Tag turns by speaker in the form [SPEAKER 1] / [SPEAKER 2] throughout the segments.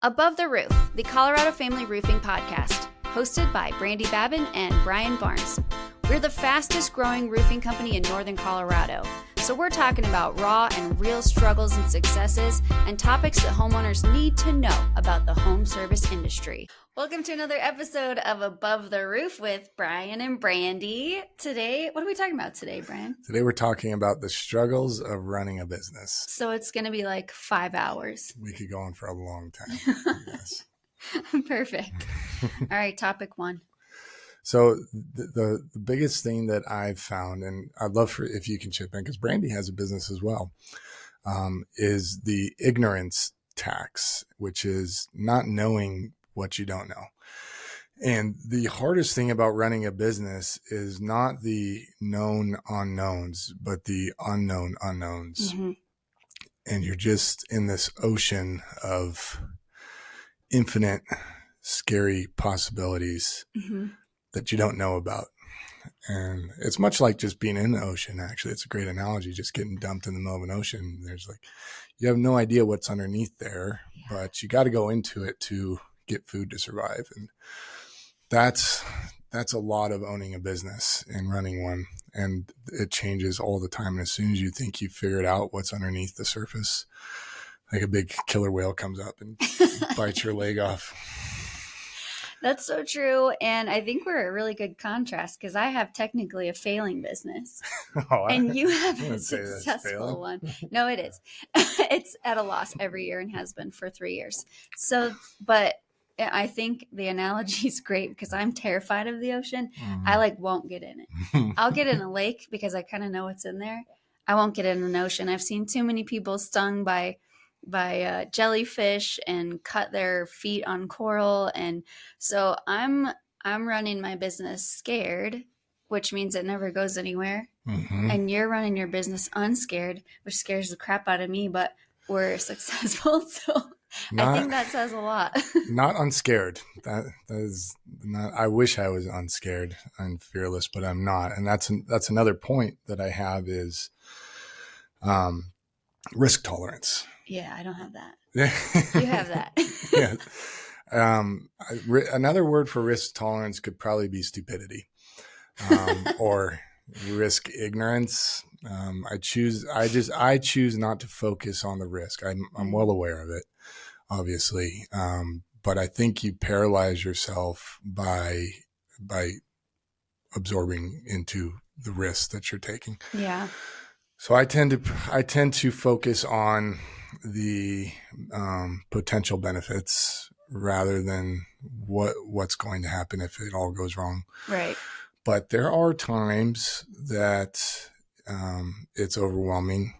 [SPEAKER 1] Above the Roof, the Colorado Family Roofing Podcast, hosted by Brandi and Brian Barnes. We're the fastest growing roofing company in Northern Colorado. So we're talking about raw and real struggles and successes and topics that homeowners need to know about the home service industry. Welcome to another episode of Above the Roof with Brian and Brandi. Today, what are we talking about today, Brian?
[SPEAKER 2] Today we're talking about the struggles of running a business.
[SPEAKER 1] So it's going to be like 5 hours.
[SPEAKER 2] We could go on for a long time. Yes.
[SPEAKER 1] Perfect. All right, topic one.
[SPEAKER 2] So the biggest thing that I've found, and I'd love for if you can chip in, because Brandi has a business as well, is the ignorance tax, which is not knowing what you don't know. And the hardest thing about running a business is not the known unknowns, but the unknown unknowns. Mm-hmm. And you're just in this ocean of infinite, scary possibilities that you don't know about. And it's much like just being in the ocean, actually. It's a great analogy, just getting dumped in the middle of an ocean. There's like, you have no idea what's underneath there, but you got to go into it to get food to survive. And that's a lot of owning a business and running one. And it changes all the time. And as soon as you think you've figured out what's underneath the surface, like a big killer whale comes up and bites your leg off.
[SPEAKER 1] That's so true. And I think we're a really good contrast because I have technically a failing business and you have a successful one. No, it is. It's at a loss every year and has been for 3 years. So, but I think the analogy is great because I'm terrified of the ocean. I won't get in it. I'll get in a lake because I kind of know what's in there. I won't get in an ocean. I've seen too many people stung by jellyfish and cut their feet on coral. And so I'm running my business scared, which means it never goes anywhere. Mm-hmm. And you're running your business unscared, which scares the crap out of me, but we're successful. So I think that says a lot.
[SPEAKER 2] Not unscared. That is not, I wish I was unscared and fearless, but I'm not. And that's another point that I have is risk tolerance.
[SPEAKER 1] Yeah, I don't have that. You have that.
[SPEAKER 2] Yeah. Another word for risk tolerance could probably be stupidity, or risk ignorance. I choose not to focus on the risk. I'm well aware of it, obviously. But I think you paralyze yourself by absorbing into the risk that you're taking.
[SPEAKER 1] Yeah.
[SPEAKER 2] So I tend to focus on the potential benefits rather than what's going to happen if it all goes wrong.
[SPEAKER 1] Right.
[SPEAKER 2] But there are times that it's overwhelming,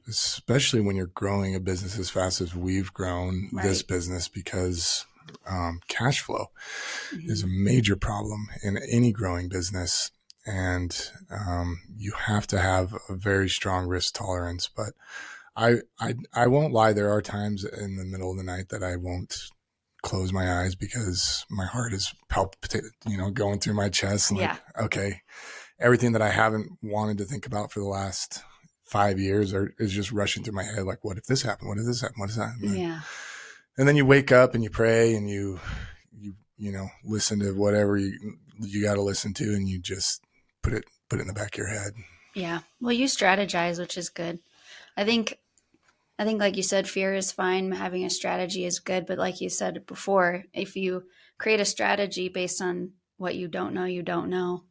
[SPEAKER 2] especially when you're growing a business as fast as we've grown this business, because cash flow is a major problem in any growing business. And you have to have a very strong risk tolerance. But I won't lie. There are times in the middle of the night that I won't close my eyes because my heart is palpitating, going through my chest. And okay, everything that I haven't wanted to think about for the last 5 years is just rushing through my head. Like, what if this happened? What if this happened? What is that? And then you wake up and you pray and you listen to whatever you got to listen to, and you just put it in the back of your head. Yeah.
[SPEAKER 1] Well, you strategize, which is good. I think like you said, fear is fine. Having a strategy is good. But like you said before, if you create a strategy based on what you don't know,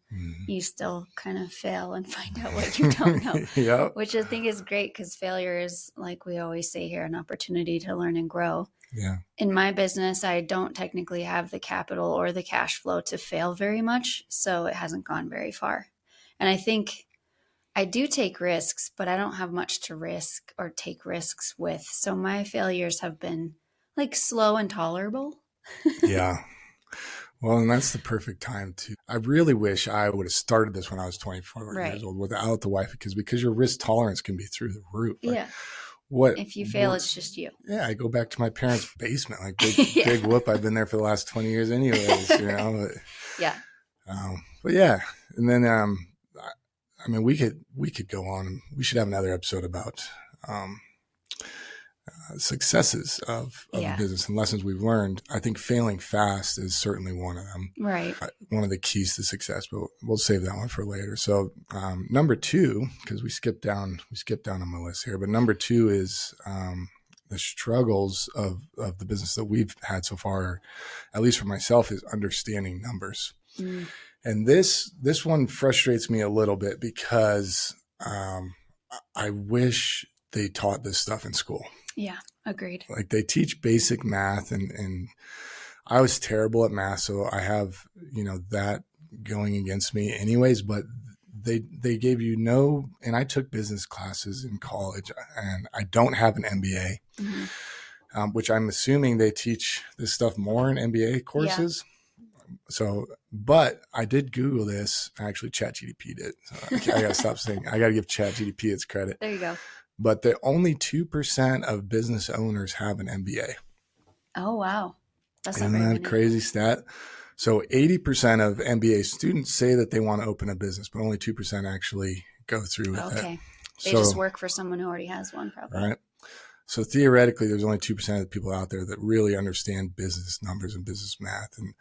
[SPEAKER 1] you still kind of fail and find out what you don't know.
[SPEAKER 2] Yep.
[SPEAKER 1] Which I think is great because failure is, like we always say here, an opportunity to learn and grow.
[SPEAKER 2] Yeah.
[SPEAKER 1] In my business, I don't technically have the capital or the cash flow to fail very much. So it hasn't gone very far. And I think I do take risks, but I don't have much to risk or take risks with. So my failures have been slow and tolerable.
[SPEAKER 2] Yeah. Well, and that's the perfect time to, I really wish I would have started this when I was 24 years old without the wife, because your risk tolerance can be through the roof.
[SPEAKER 1] If you fail, it's just you.
[SPEAKER 2] Yeah. I go back to my parents' basement, big whoop. I've been there for the last 20 years anyways, But,
[SPEAKER 1] yeah.
[SPEAKER 2] But yeah. And then, we could go on. We should have another episode about successes of the business and lessons we've learned. I think failing fast is certainly one of them.
[SPEAKER 1] Right.
[SPEAKER 2] One of the keys to success, but we'll save that one for later. So number 2, because we skipped down on my list here, but number 2 is the struggles of the business that we've had so far, at least for myself, is understanding numbers. Mm. And this one frustrates me a little bit because I wish they taught this stuff in school.
[SPEAKER 1] Yeah, agreed.
[SPEAKER 2] Like they teach basic math and I was terrible at math. So I have, that going against me anyways, but they gave you and I took business classes in college and I don't have an MBA, mm-hmm. Which I'm assuming they teach this stuff more in MBA courses. Yeah. So, but I did Google this. Actually, ChatGPT did. So I got to stop saying, I got to give ChatGPT its credit.
[SPEAKER 1] There you go.
[SPEAKER 2] But the only 2% of business owners have an MBA.
[SPEAKER 1] Oh, wow. That's
[SPEAKER 2] Isn't that a crazy stat? So 80% of MBA students say that they want to open a business, but only 2% actually go through with it.
[SPEAKER 1] Okay. They just work for someone who already has one, probably.
[SPEAKER 2] Right. So theoretically, there's only 2% of the people out there that really understand business numbers and business math. And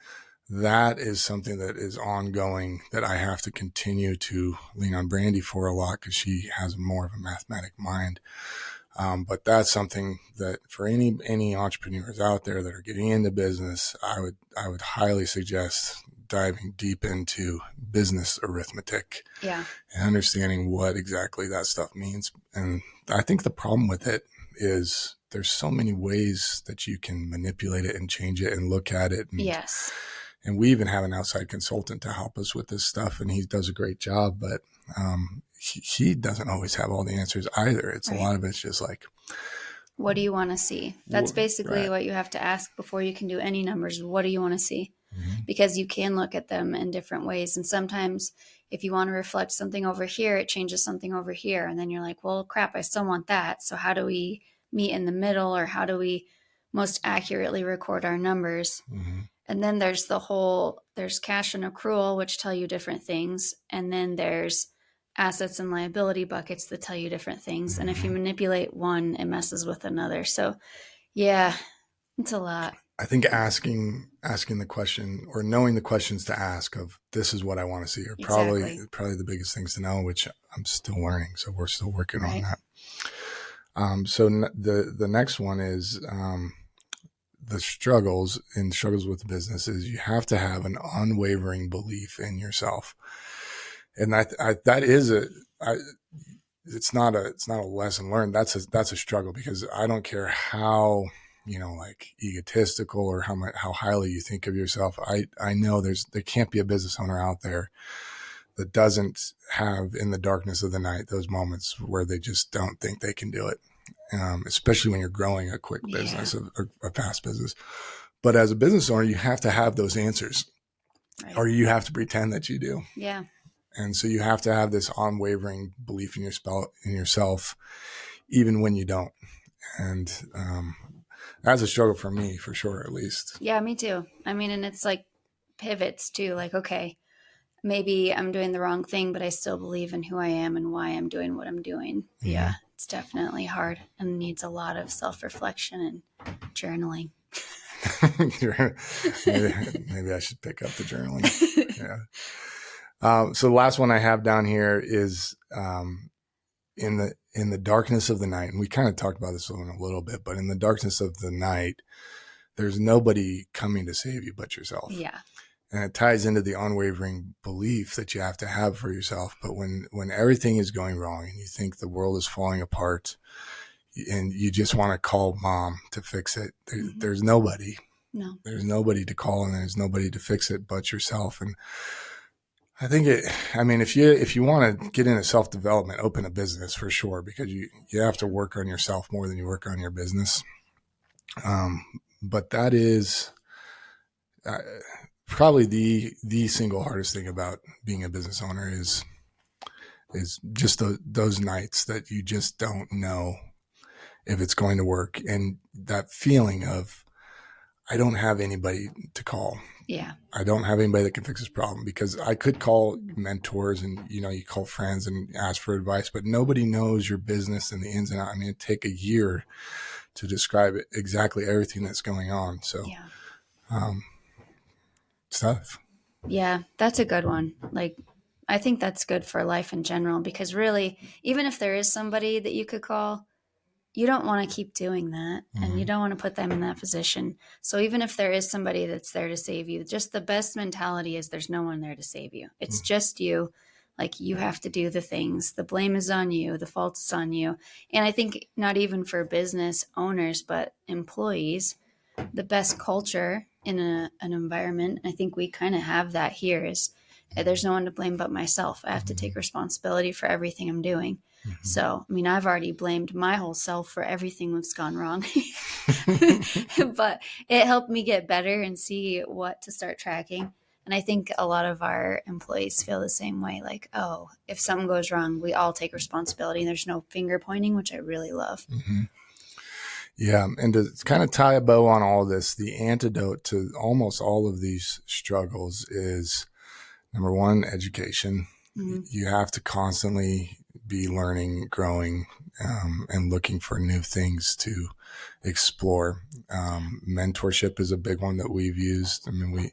[SPEAKER 2] that is something that is ongoing that I have to continue to lean on Brandi for a lot because she has more of a mathematic mind. But that's something that for any entrepreneurs out there that are getting into business, I would highly suggest diving deep into business arithmetic.
[SPEAKER 1] Yeah.
[SPEAKER 2] And understanding what exactly that stuff means. And I think the problem with it is there's so many ways that you can manipulate it and change it and look at it. And,
[SPEAKER 1] yes.
[SPEAKER 2] And we even have an outside consultant to help us with this stuff, and he does a great job, but he doesn't always have all the answers either. It's right. A lot of it's just like,
[SPEAKER 1] what do you want to see? That's basically right. What you have to ask before you can do any numbers. What do you want to see? Mm-hmm. Because you can look at them in different ways. And sometimes if you want to reflect something over here, it changes something over here. And then you're like, well, crap, I still want that. So how do we meet in the middle, or how do we most accurately record our numbers? Mm-hmm. And then there's there's cash and accrual, which tell you different things. And then there's assets and liability buckets that tell you different things. And if you manipulate one, it messes with another. So yeah, it's a lot.
[SPEAKER 2] I think asking the question or knowing the questions to ask of this is what I want to see are probably the biggest things to know, which I'm still learning. So we're still working on that. So the next one is, the struggles with business is you have to have an unwavering belief in yourself. And it's not a lesson learned. That's a struggle because I don't care how, like egotistical or how highly you think of yourself. I know there can't be a business owner out there that doesn't have in the darkness of the night, those moments where they just don't think they can do it. Especially when you're growing a quick business, a fast business. But as a business owner, you have to have those answers, right. Or you have to pretend that you do.
[SPEAKER 1] Yeah.
[SPEAKER 2] And so you have to have this unwavering belief in yourself, even when you don't. And that's a struggle for me, for sure, at least.
[SPEAKER 1] Yeah, me too. I mean, and it's like pivots too. Like, okay, maybe I'm doing the wrong thing, but I still believe in who I am and why I'm doing what I'm doing. Mm-hmm. Yeah. It's definitely hard and needs a lot of self-reflection and journaling.
[SPEAKER 2] maybe I should pick up the journaling. Yeah. So the last one I have down here is in the darkness of the night, and we kind of talked about this one a little bit, but in the darkness of the night, there's nobody coming to save you but yourself.
[SPEAKER 1] Yeah.
[SPEAKER 2] And it ties into the unwavering belief that you have to have for yourself. But when everything is going wrong and you think the world is falling apart and you just want to call mom to fix it, there's nobody.
[SPEAKER 1] No.
[SPEAKER 2] There's nobody to call and there's nobody to fix it but yourself. And I think if you want to get into self-development, open a business for sure, because you have to work on yourself more than you work on your business. But that is probably the single hardest thing about being a business owner is just those nights that you just don't know if it's going to work. And that feeling of, I don't have anybody to call.
[SPEAKER 1] Yeah.
[SPEAKER 2] I don't have anybody that can fix this problem, because I could call mentors and, you call friends and ask for advice, but nobody knows your business and the ins and outs. I mean, it'd take a year to describe exactly everything that's going on. So, it's tough.
[SPEAKER 1] Yeah, that's a good one. Like, I think that's good for life in general, because really, even if there is somebody that you could call, you don't want to keep doing that, and you don't want to put them in that position. So even if there is somebody that's there to save you, just the best mentality is there's no one there to save you. It's just you. Like, you have to do the things. The blame is on you. The fault is on you. And I think not even for business owners, but employees, the best culture in an environment, I think we kind of have that here, is there's no one to blame but myself. I have to take responsibility for everything I'm doing. So, I mean, I've already blamed my whole self for everything that's gone wrong, but it helped me get better and see what to start tracking. And I think a lot of our employees feel the same way. Like, oh, if something goes wrong, we all take responsibility, and there's no finger pointing, which I really love.
[SPEAKER 2] Yeah. And to kind of tie a bow on all this, the antidote to almost all of these struggles is, number one, education. You have to constantly be learning, growing, and looking for new things to explore. Mentorship is a big one that we've used. I mean,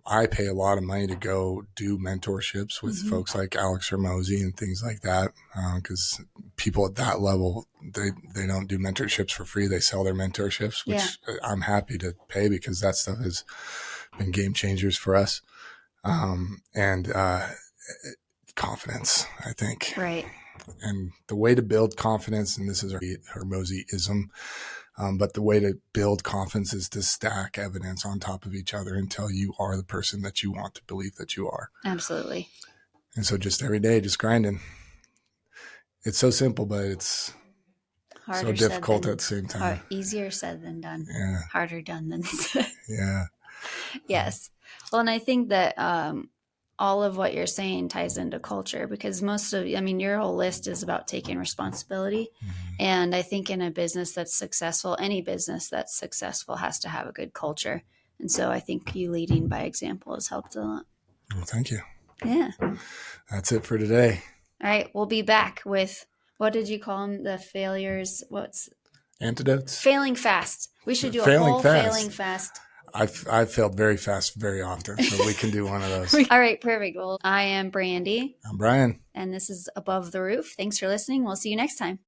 [SPEAKER 2] I pay a lot of money to go do mentorships with folks like Alex Hermosi and things like that, because people at that level, they don't do mentorships for free. They sell their mentorships, which I'm happy to pay, because that stuff has been game changers for us. And confidence, I think.
[SPEAKER 1] Right.
[SPEAKER 2] And the way to build confidence, and this is Hermosi-ism, but the way to build confidence is to stack evidence on top of each other until you are the person that you want to believe that you are.
[SPEAKER 1] Absolutely.
[SPEAKER 2] And so just every day, just grinding. It's so simple, but it's harder, so difficult at the same time.
[SPEAKER 1] Easier said than done.
[SPEAKER 2] Yeah.
[SPEAKER 1] Harder done than said.
[SPEAKER 2] Yeah.
[SPEAKER 1] Yes. Well, and I think that all of what you're saying ties into culture, because your whole list is about taking responsibility. And I think in a business that's successful, any business that's successful has to have a good culture. And so I think you leading by example has helped a lot.
[SPEAKER 2] Well, thank you.
[SPEAKER 1] Yeah.
[SPEAKER 2] That's it for today.
[SPEAKER 1] All right. We'll be back with, what did you call them? The failures.
[SPEAKER 2] Antidotes?
[SPEAKER 1] Failing fast. We should do a whole failing fast.
[SPEAKER 2] I've failed very fast, very often, so we can do one of those.
[SPEAKER 1] All right, perfect. Well, I am Brandi.
[SPEAKER 2] I'm Brian.
[SPEAKER 1] And this is Above the Roof. Thanks for listening. We'll see you next time.